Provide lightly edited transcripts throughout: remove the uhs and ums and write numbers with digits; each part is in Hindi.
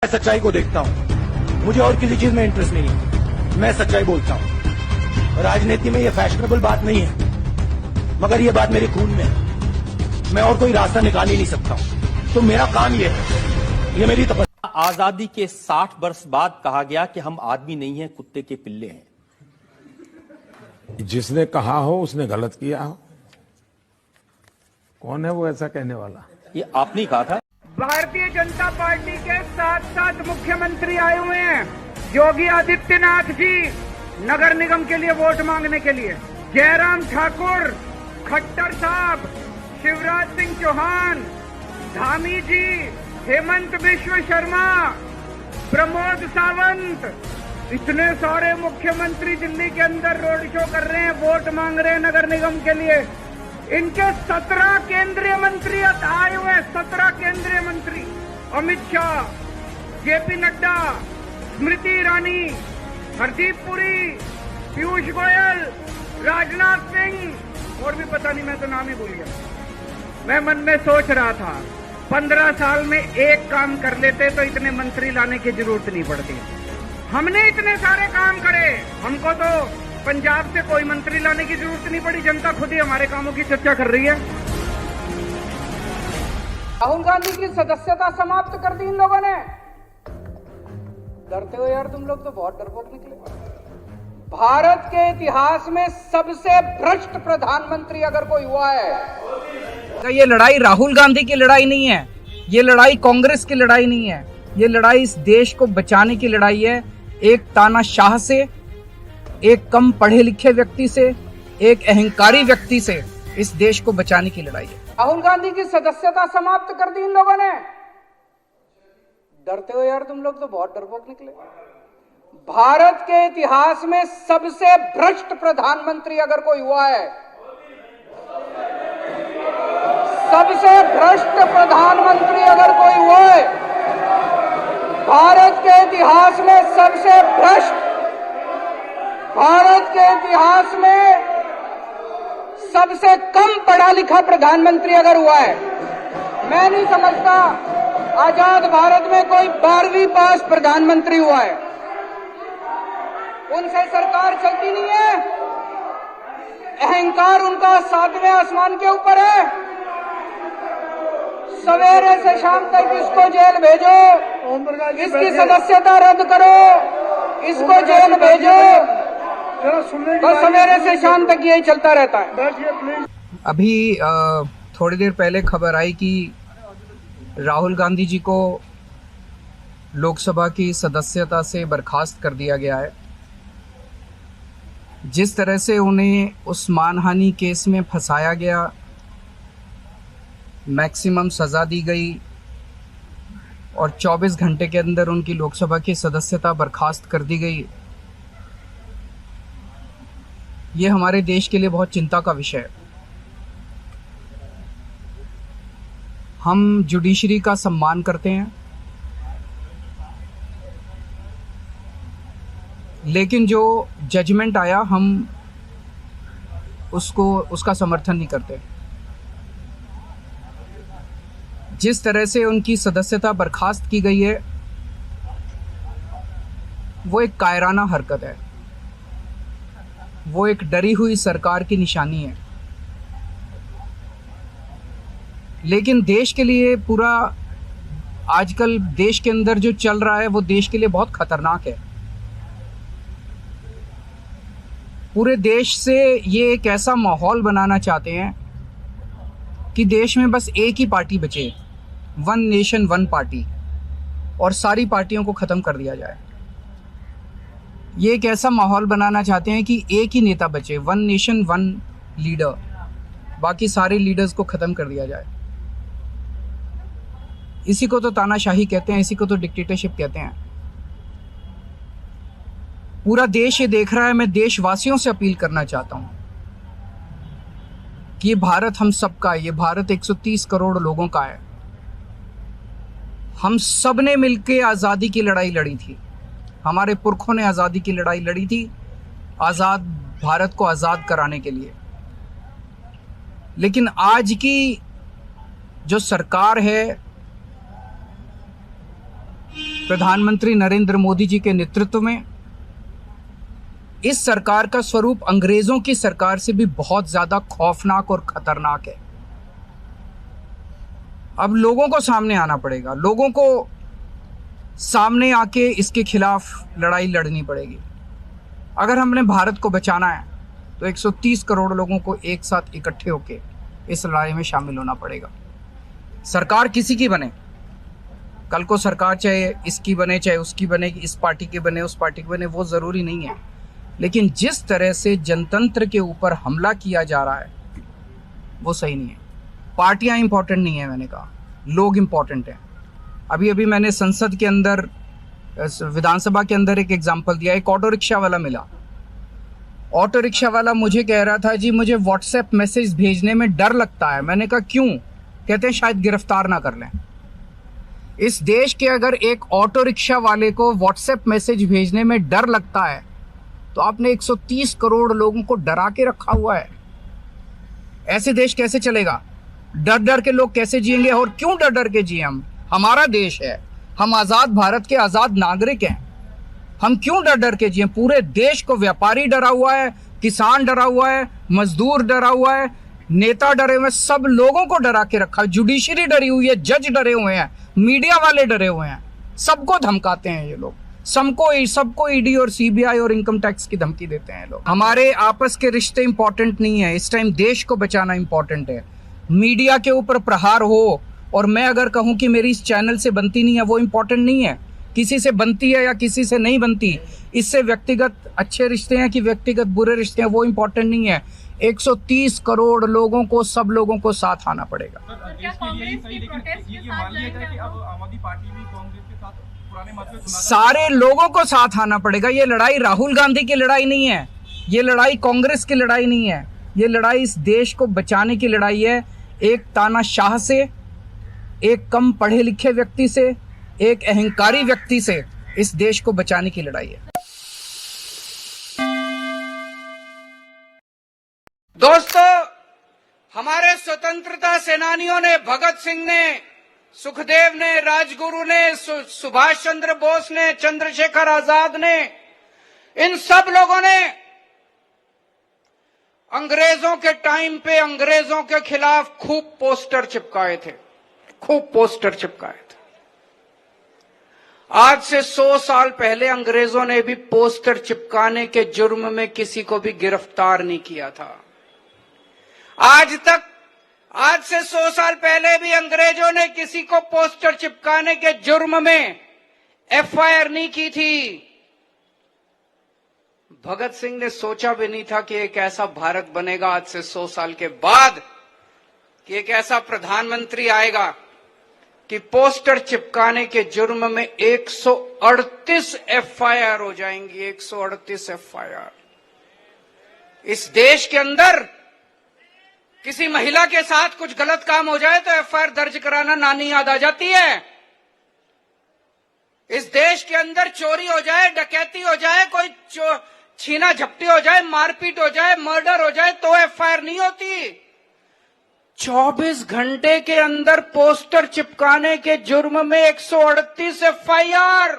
मैं सच्चाई को देखता हूँ, मुझे और किसी चीज में इंटरेस्ट नहीं है, मैं सच्चाई बोलता हूँ। राजनीति में ये फैशनेबल बात नहीं है, मगर ये बात मेरे खून में है, मैं और कोई रास्ता निकाल ही नहीं सकता हूँ। तो मेरा काम ये है, ये मेरी तपस्या। आजादी के 60 वर्ष बाद कहा गया कि हम आदमी नहीं हैं, कुत्ते के पिल्ले हैं। जिसने कहा हो उसने गलत किया हो। कौन है वो ऐसा कहने वाला? ये आपने कहा था। भारतीय जनता पार्टी के 7 मुख्यमंत्री आए हुए हैं। योगी आदित्यनाथ जी नगर निगम के लिए वोट मांगने के लिए, जयराम ठाकुर, खट्टर साहब, शिवराज सिंह चौहान, धामी जी, हेमंत बिश्व शर्मा, प्रमोद सावंत, इतने सारे मुख्यमंत्री दिल्ली के अंदर रोड शो कर रहे हैं, वोट मांग रहे हैं नगर निगम के लिए। इनके 17 केंद्रीय मंत्री आए हुए हैं, 17 केंद्रीय मंत्री, अमित शाह, जेपी नड्डा, स्मृति ईरानी, हरदीप पुरी, पीयूष गोयल, राजनाथ सिंह और भी पता नहीं, मैं तो नाम ही भूल गया। मैं मन में सोच रहा था 15 साल में एक काम कर लेते तो इतने मंत्री लाने की जरूरत नहीं पड़ती। हमने इतने सारे काम करे, हमको तो पंजाब से कोई मंत्री लाने की जरूरत नहीं पड़ी, जनता खुद ही हमारे कामों की चर्चा कर रही है। राहुल गांधी की सदस्यता समाप्त कर दी इन लोगों ने। डरते हो यार, तुम लोग तो बहुत डरपोक निकले। भारत के इतिहास में सबसे भ्रष्ट प्रधानमंत्री अगर कोई हुआ है, ये लड़ाई राहुल गांधी की लड़ाई नहीं है, ये लड़ाई कांग्रेस की लड़ाई नहीं है, ये लड़ाई इस देश को बचाने की लड़ाई है। एक तानाशाह से, एक कम पढ़े लिखे व्यक्ति से, एक अहंकारी व्यक्ति से इस देश को बचाने की लड़ाई है। राहुल गांधी की सदस्यता समाप्त कर दी इन लोगों ने। डरते हो यार, तुम लोग तो बहुत डरपोक निकले। भारत के इतिहास में सबसे भ्रष्ट प्रधानमंत्री अगर कोई हुआ है, सबसे भ्रष्ट प्रधानमंत्री अगर कोई हुआ है, भारत के इतिहास में सबसे भ्रष्ट, भारत के इतिहास में सबसे कम पढ़ा लिखा प्रधानमंत्री अगर हुआ है, मैं नहीं समझता आजाद भारत में कोई 12वीं पास प्रधानमंत्री हुआ है। उनसे सरकार चलती नहीं है, अहंकार उनका 7वें आसमान के ऊपर है। सवेरे से शाम तक इसको जेल भेजो, इसकी सदस्यता रद्द करो, इसको जेल भेजो, बस सवेरे से शाम तक यही चलता रहता है। अभी थोड़ी देर पहले खबर आई कि राहुल गांधी जी को लोकसभा की सदस्यता से बर्खास्त कर दिया गया है। जिस तरह से उन्हें उस मानहानि केस में फंसाया गया, मैक्सिमम सज़ा दी गई और 24 घंटे के अंदर उनकी लोकसभा की सदस्यता बर्खास्त कर दी गई, ये हमारे देश के लिए बहुत चिंता का विषय है। हम जुडिशरी का सम्मान करते हैं, लेकिन जो जजमेंट आया हम उसका समर्थन नहीं करते। जिस तरह से उनकी सदस्यता बर्खास्त की गई है, वो एक कायराना हरकत है, वो एक डरी हुई सरकार की निशानी है। लेकिन देश के लिए पूरा आजकल देश के अंदर जो चल रहा है वो देश के लिए बहुत खतरनाक है। पूरे देश से ये एक ऐसा माहौल बनाना चाहते हैं कि देश में बस एक ही पार्टी बचे, वन नेशन वन पार्टी, और सारी पार्टियों को ख़त्म कर दिया जाए। ये एक ऐसा माहौल बनाना चाहते हैं कि एक ही नेता बचे, वन नेशन वन लीडर, बाकी सारे लीडर्स को ख़त्म कर दिया जाए। इसी को तो तानाशाही कहते हैं, इसी को तो डिक्टेटरशिप कहते हैं। पूरा देश ये देख रहा है। मैं देशवासियों से अपील करना चाहता हूँ कि ये भारत हम सबका है, ये भारत 130 करोड़ लोगों का है। हम सब ने मिलकर आज़ादी की लड़ाई लड़ी थी, हमारे पुरखों ने आज़ादी की लड़ाई लड़ी थी, आज़ाद भारत को आज़ाद कराने के लिए। लेकिन आज की जो सरकार है प्रधानमंत्री नरेंद्र मोदी जी के नेतृत्व में इस सरकार का स्वरूप अंग्रेजों की सरकार से भी बहुत ज्यादा खौफनाक और खतरनाक है। अब लोगों को सामने आना पड़ेगा, लोगों को सामने आके इसके खिलाफ लड़ाई लड़नी पड़ेगी। अगर हमने भारत को बचाना है तो 130 करोड़ लोगों को एक साथ इकट्ठे होके इस लड़ाई में शामिल होना पड़ेगा। सरकार किसी की बने, कल को सरकार चाहे इसकी बने चाहे उसकी बने, इस पार्टी की बने उस पार्टी की बने, वो जरूरी नहीं है। लेकिन जिस तरह से जनतंत्र के ऊपर हमला किया जा रहा है वो सही नहीं है। पार्टियां इंपॉर्टेंट नहीं है, मैंने कहा लोग इंपॉर्टेंट हैं। अभी अभी मैंने संसद के अंदर, विधानसभा के अंदर एक एग्जाम्पल दिया। एक ऑटो रिक्शा वाला मिला, ऑटो रिक्शा वाला मुझे कह रहा था जी मुझे व्हाट्सएप मैसेज भेजने में डर लगता है। मैंने कहा क्यों? कहते हैं शायद गिरफ्तार ना कर लें। इस देश के अगर एक ऑटो रिक्शा वाले को व्हाट्सएप मैसेज भेजने में डर लगता है तो आपने 130 करोड़ लोगों को डरा के रखा हुआ है। ऐसे देश कैसे चलेगा? डर डर के लोग कैसे जिएंगे? और क्यों डर डर के जिए? हम, हमारा देश है, हम आजाद भारत के आजाद नागरिक हैं, हम क्यों डर डर के जिए? पूरे देश को व्यापारी डरा हुआ है, किसान डरा हुआ है, मजदूर डरा हुआ है, नेता डरे हुए हैं, सब लोगों को डरा के रखा है। जुडिशरी डरी हुई है, जज डरे हुए हैं, मीडिया वाले डरे हुए हैं, सबको धमकाते हैं ये लोग, सबको ईडी और सीबीआई और इनकम टैक्स की धमकी देते हैं लोग। हमारे आपस के रिश्ते इंपॉर्टेंट नहीं है, इस टाइम देश को बचाना इंपॉर्टेंट है। मीडिया के ऊपर प्रहार हो और मैं अगर कहूं कि मेरी इस चैनल से बनती नहीं है, वो इंपॉर्टेंट नहीं है। किसी से बनती है या किसी से नहीं बनती, इससे व्यक्तिगत अच्छे रिश्ते हैं कि व्यक्तिगत बुरे रिश्ते हैं, वो इंपॉर्टेंट नहीं है। 130 करोड़ लोगों को, सब लोगों को साथ आना पड़ेगा। सारे लोगों को साथ आना पड़ेगा। ये लड़ाई राहुल गांधी की लड़ाई नहीं है, ये लड़ाई कांग्रेस की लड़ाई नहीं है, ये लड़ाई इस देश को बचाने की लड़ाई है। एक तानाशाह से, एक कम पढ़े लिखे व्यक्ति से, एक अहंकारी व्यक्ति से इस देश को बचाने की लड़ाई है। दोस्तों, हमारे स्वतंत्रता सेनानियों ने, भगत सिंह ने, सुखदेव ने, राजगुरु ने, सुभाष चंद्र बोस ने, चंद्रशेखर आजाद ने, इन सब लोगों ने अंग्रेजों के टाइम पे अंग्रेजों के खिलाफ खूब पोस्टर चिपकाए थे, खूब पोस्टर चिपकाए थे। आज से 100 साल पहले अंग्रेजों ने भी पोस्टर चिपकाने के जुर्म में किसी को भी गिरफ्तार नहीं किया था। आज से 100 साल पहले भी अंग्रेजों ने किसी को पोस्टर चिपकाने के जुर्म में एफआईआर नहीं की थी। भगत सिंह ने सोचा भी नहीं था कि एक ऐसा भारत बनेगा आज से 100 साल के बाद, कि एक ऐसा प्रधानमंत्री आएगा कि पोस्टर चिपकाने के जुर्म में 138 एफआईआर हो जाएंगी। 138 एफआईआर। इस देश के अंदर किसी महिला के साथ कुछ गलत काम हो जाए तो एफआईआर दर्ज कराना नानी याद आ जाती है। इस देश के अंदर चोरी हो जाए, डकैती हो जाए, कोई छीना झपटी हो जाए, मारपीट हो जाए, मर्डर हो जाए तो एफआईआर नहीं होती। 24 घंटे के अंदर पोस्टर चिपकाने के जुर्म में 138 एफआईआर।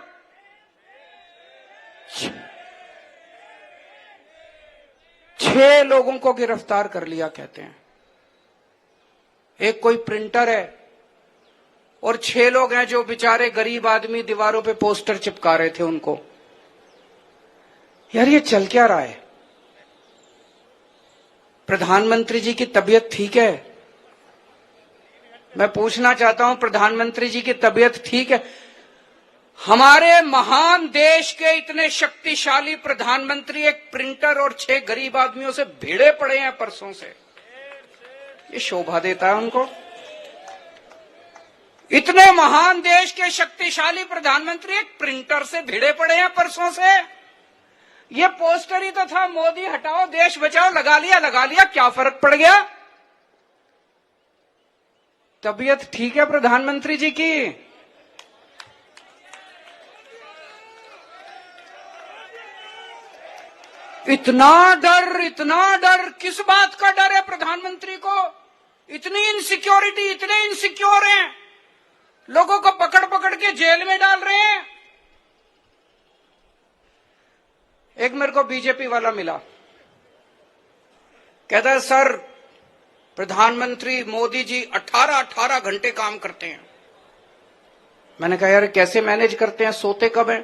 6 लोगों को गिरफ्तार कर लिया कहते हैं। एक कोई प्रिंटर है और 6 लोग हैं जो बेचारे गरीब आदमी दीवारों पे पोस्टर चिपका रहे थे उनको। यार ये चल क्या रहा है? प्रधानमंत्री जी की तबीयत ठीक है? मैं पूछना चाहता हूं, प्रधानमंत्री जी की तबीयत ठीक है? हमारे महान देश के इतने शक्तिशाली प्रधानमंत्री एक प्रिंटर और 6 गरीब आदमियों से भिड़े पड़े हैं परसों से। ये शोभा देता है उनको? इतने महान देश के शक्तिशाली प्रधानमंत्री एक प्रिंटर से भिड़े पड़े हैं परसों से। ये पोस्टर ही तो था, मोदी हटाओ देश बचाओ, लगा लिया, क्या फर्क पड़ गया? तबीयत ठीक है प्रधानमंत्री जी की? इतना डर किस बात का डर है प्रधानमंत्री को? इतनी इनसिक्योरिटी, इतने इनसिक्योर हैं, लोगों को पकड़ पकड़ के जेल में डाल रहे हैं। एक मेरे को बीजेपी वाला मिला, कहता है सर प्रधानमंत्री मोदी जी 18 घंटे काम करते हैं। मैंने कहा यार कैसे मैनेज करते हैं, सोते कब हैं?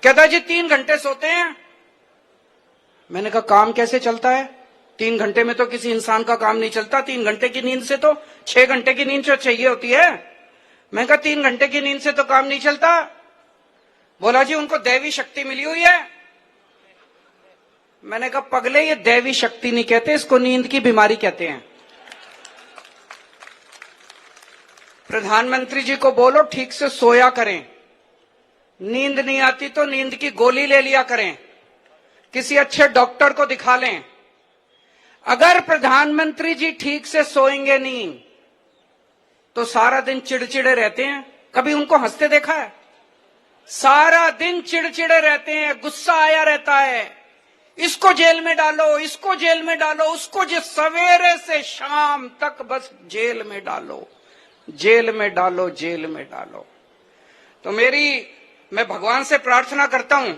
कहता है जी 3 घंटे सोते हैं। मैंने कहा काम कैसे चलता है? 3 घंटे में तो किसी इंसान का काम नहीं चलता। 3 घंटे की नींद से तो 6 घंटे की नींद जो चाहिए होती है। मैंने कहा 3 घंटे की नींद से तो काम नहीं चलता। बोला जी उनको दैवी शक्ति मिली हुई है। मैंने कहा पगले ये दैवी शक्ति नहीं कहते, इसको नींद की बीमारी कहते हैं। प्रधानमंत्री जी को बोलो ठीक से सोया करें, नींद नहीं आती तो नींद की गोली ले लिया करें, किसी अच्छे डॉक्टर को दिखा लें। अगर प्रधानमंत्री जी ठीक से सोएंगे नहीं तो सारा दिन चिड़चिड़े रहते हैं। कभी उनको हंसते देखा है? सारा दिन चिड़चिड़े रहते हैं, गुस्सा आया रहता है, इसको जेल में डालो, इसको जेल में डालो, उसको जो सवेरे से शाम तक बस जेल में डालो, जेल में डालो, जेल में डालो। तो मैं भगवान से प्रार्थना करता हूं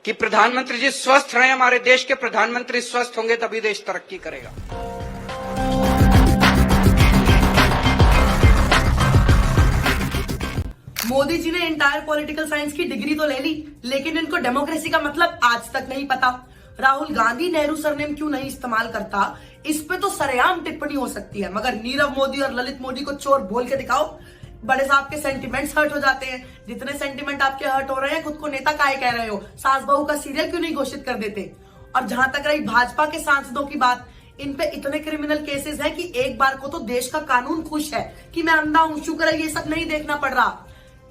कि प्रधानमंत्री जी स्वस्थ रहें। हमारे देश के प्रधानमंत्री स्वस्थ होंगे तभी देश तरक्की करेगा। मोदी जी ने इंटायर पॉलिटिकल साइंस की डिग्री तो ले ली, लेकिन इनको डेमोक्रेसी का मतलब आज तक नहीं पता। राहुल गांधी नेहरू सरनेम क्यों नहीं इस्तेमाल करता, इस पे तो सरेआम टिप्पणी हो सकती है, मगर नीरव मोदी और ललित मोदी को चोर बोल के दिखाओ, बड़े साहब के सेंटिमेंट्स हर्ट हो जाते हैं। जितने सेंटिमेंट आपके हर्ट हो रहे हैं, खुद को नेता काहे कह रहे हो? सास बहू का सीरियल क्यों नहीं घोषित कर देते? और जहां तक रही भाजपा के सांसदों की बात, इन पे इतने क्रिमिनल केसेस हैं कि एक बार को तो देश का कानून खुश है कि मैं अंधा हूं, शुक्र है ये सब नहीं देखना पड़ रहा।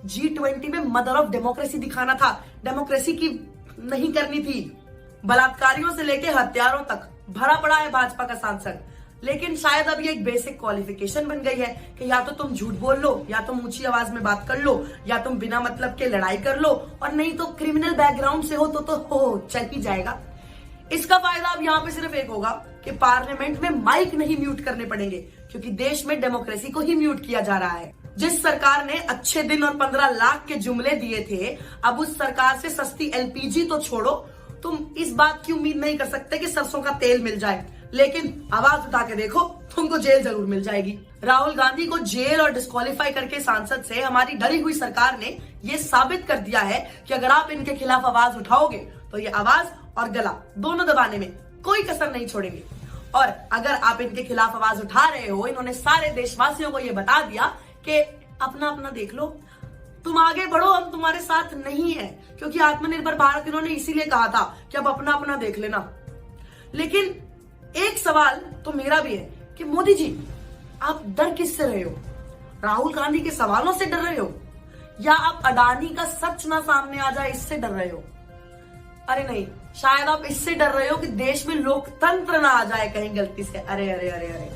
G20 में मदर ऑफ डेमोक्रेसी दिखाना था, डेमोक्रेसी की नहीं करनी थी। बलात्कारियों से लेके हत्यारों तक भरा पड़ा है भाजपा का सांसद, लेकिन शायद अब ये एक बेसिक क्वालिफिकेशन बन गई है कि या तो तुम झूठ बोल लो, या तुम ऊंची आवाज में बात कर लो, या तुम बिना मतलब के लड़ाई कर लो, और नहीं तो क्रिमिनल बैकग्राउंड से हो तो चल ही जाएगा। इसका फायदा अब यहाँ पे सिर्फ एक होगा कि पार्लियामेंट में माइक नहीं म्यूट करने पड़ेंगे, क्योंकि देश में डेमोक्रेसी को ही म्यूट किया जा रहा है। जिस सरकार ने अच्छे दिन और 15 लाख के जुमले दिए थे, अब उस सरकार से सस्ती LPG तो छोड़ो, तुम इस बात की उम्मीद नहीं कर सकते कि सरसों का तेल मिल जाए, लेकिन आवाज उठा के देखो, तुमको जेल जरूर मिल जाएगी। राहुल गांधी को जेल और डिस्क्वालीफाई करके सांसद से हमारी डरी हुई सरकार ने यह साबित कर दिया है कि अगर आप इनके खिलाफ आवाज उठाओगे तो ये आवाज और गला दोनों दबाने में कोई कसर नहीं छोड़ेंगे। और अगर आप इनके खिलाफ आवाज उठा रहे हो, इन्होंने सारे देशवासियों को यह बता दिया कि अपना अपना देख लो, तुम आगे बढ़ो, हम तुम्हारे साथ नहीं है, क्योंकि आत्मनिर्भर भारत इन्होंने इसीलिए कहा था कि अब अपना अपना देख लेना। लेकिन एक सवाल तो मेरा भी है कि मोदी जी आप डर किससे रहे हो? राहुल गांधी के सवालों से डर रहे हो, या आप अडानी का सच ना सामने आ जाए इससे डर रहे हो? अरे नहीं, शायद आप इससे डर रहे हो कि देश में लोकतंत्र ना आ जाए कहीं गलती से। अरे अरे अरे अरे